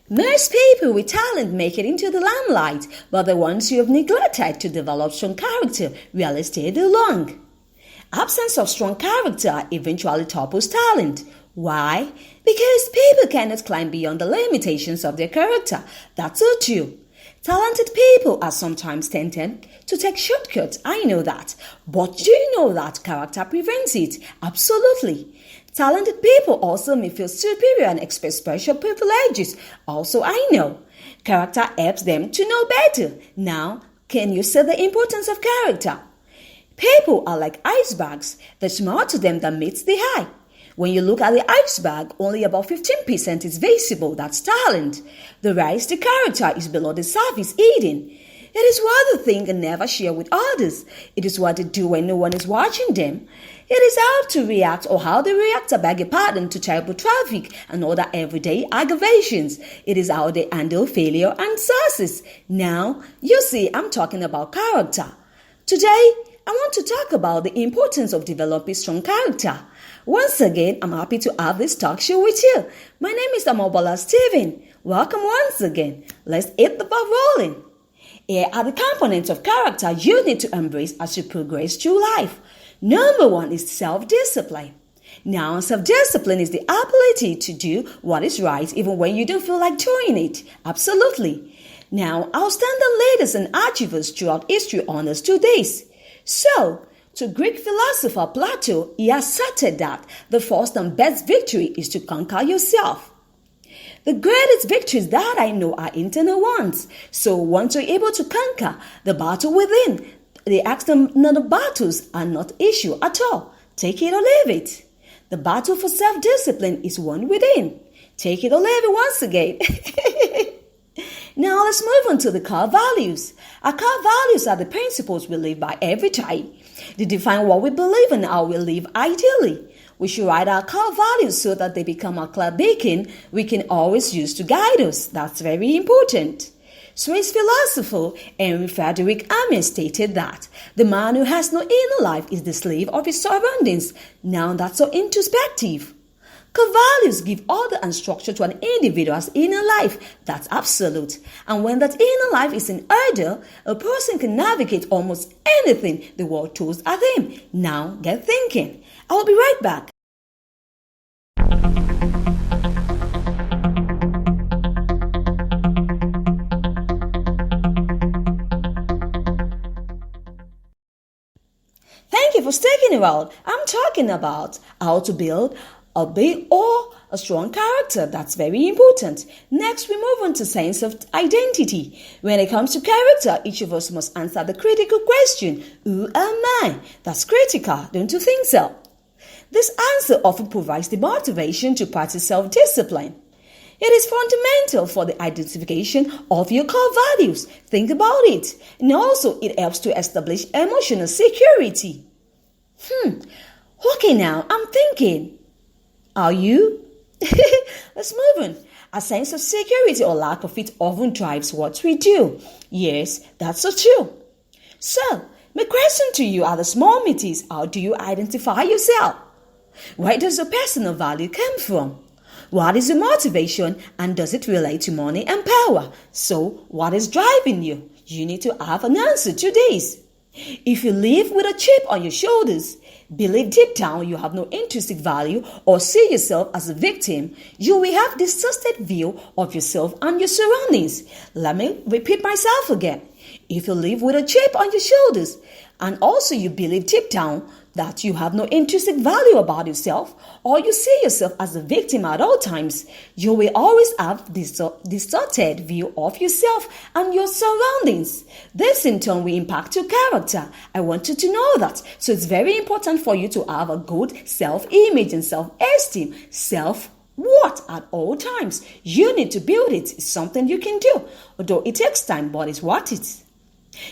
Most people with talent make it into the limelight, but the ones who have neglected to develop strong character rarely stay there long. Absence of strong character eventually topples talent. Why? Because people cannot climb beyond the limitations of their character. That's so true. Talented people are sometimes tempted to take shortcuts, I know that. But do you know that character prevents it? Absolutely. Talented people also may feel superior and expect special privileges. Also, I know. Character helps them to know better. Now, can you see the importance of character? People are like icebergs. There's more to them than meets the eye. When you look at the iceberg, only about 15% is visible. That's talent. The rest, the character, is below the surface hidden. It is what they think and never share with others. It is what they do when no one is watching them. It is how to react or how they react, to terrible traffic and other everyday aggravations. It is how they handle failure and success. Now, you see, I'm talking about character. Today, I want to talk about the importance of developing strong character. Once again, I'm happy to have this talk show with you. My name is Omobola Stephen. Welcome once again. Let's hit the ball rolling. Here are the components of character you need to embrace as you progress through life. Number 1 is self-discipline. Now, self-discipline is the ability to do what is right even when you don't feel like doing it. Absolutely. Now, outstanding leaders and achievers throughout history understood this. So, to Greek philosopher Plato, he asserted that the first and best victory is to conquer yourself. The greatest victories that I know are internal ones. So once you're able to conquer the battle within, the external battles are not issue at all. Take it or leave it. The battle for self-discipline is won within. Take it or leave it once again. Now let's move on to the core values. Our core values are the principles we live by every day. They define what we believe and how we live ideally. We should write our core values so that they become a clear beacon we can always use to guide us. That's very important. Swiss philosopher Henry Frederick Amiel stated that the man who has no inner life is the slave of his surroundings. Now that's so introspective. Core values give order and structure to an individual's inner life. That's absolute. And when that inner life is in order, a person can navigate almost anything the world throws at him. Now get thinking. I will be right back. Thank you for sticking around. I'm talking about how to build a strong character. That's very important. Next, we move on to sense of identity. When it comes to character, each of us must answer the critical question, who am I? That's critical, don't you think so? This answer often provides the motivation to practice self-discipline. It is fundamental for the identification of your core values. Think about it. And also, it helps to establish emotional security. Okay, now, I'm thinking. Are you? Let's move on. A sense of security or lack of it often drives what we do. Yes, that's so true. So, my question to you at this moment is, how do you identify yourself? Where does your personal value come from? What is your motivation and does it relate to money and power? So, what is driving you? You need to have an answer to this. If you live with a chip on your shoulders, believe deep down you have no intrinsic value or see yourself as a victim, you will have distorted view of yourself and your surroundings. Let me repeat myself again. If you live with a chip on your shoulders and also you believe deep down that you have no intrinsic value about yourself or you see yourself as a victim at all times, you will always have distorted view of yourself and your surroundings. This in turn will impact your character. I want you to know that. So it's very important for you to have a good self-image and self-esteem, self-worth at all times. You need to build it. It's something you can do. Although it takes time, but it's worth it.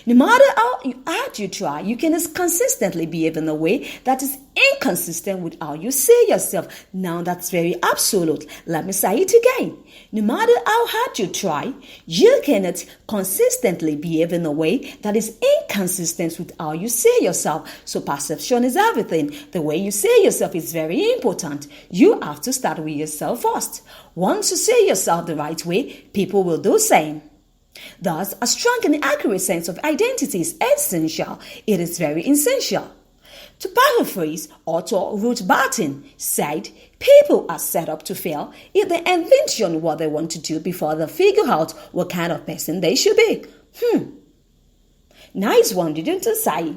No matter how hard you try, you can consistently behave in a way that is inconsistent with how you see yourself. Now that's very absolute. Let me say it again. No matter how hard you try, you cannot consistently behave in a way that is inconsistent with how you see yourself. So perception is everything. The way you see yourself is very important. You have to start with yourself first. Once you see yourself the right way, people will do the same. Thus, a strong and accurate sense of identity is essential. It is very essential. To paraphrase author Ruth Barton said, people are set up to fail if they envision what they want to do before they figure out what kind of person they should be. Nice one, didn't you say?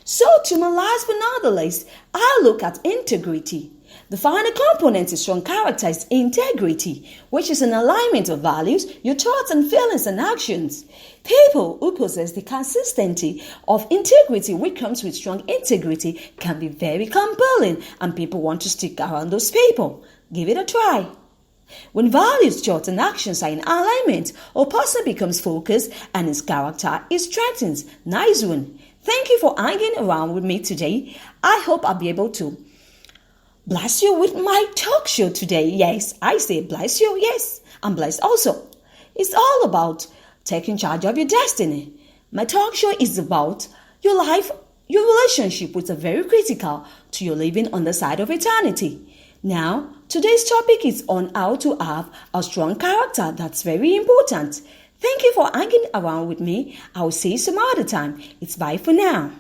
So, to my last but not the least, I look at integrity. The final component of strong character is integrity, which is an alignment of values, your thoughts and feelings and actions. People who possess the consistency of integrity which comes with strong integrity can be very compelling, and people want to stick around those people. Give it a try. When values, thoughts and actions are in alignment, a person becomes focused and his character is strengthened. Nice one. Thank you for hanging around with me today. I hope I'll be able to bless you with my talk show today. Yes, I say bless you. Yes, I'm blessed also. It's all about taking charge of your destiny. My talk show is about your life, your relationship, which are very critical to your living on the side of eternity. Now, today's topic is on how to have a strong character. That's very important. Thank you for hanging around with me. I will see you some other time. It's bye for now.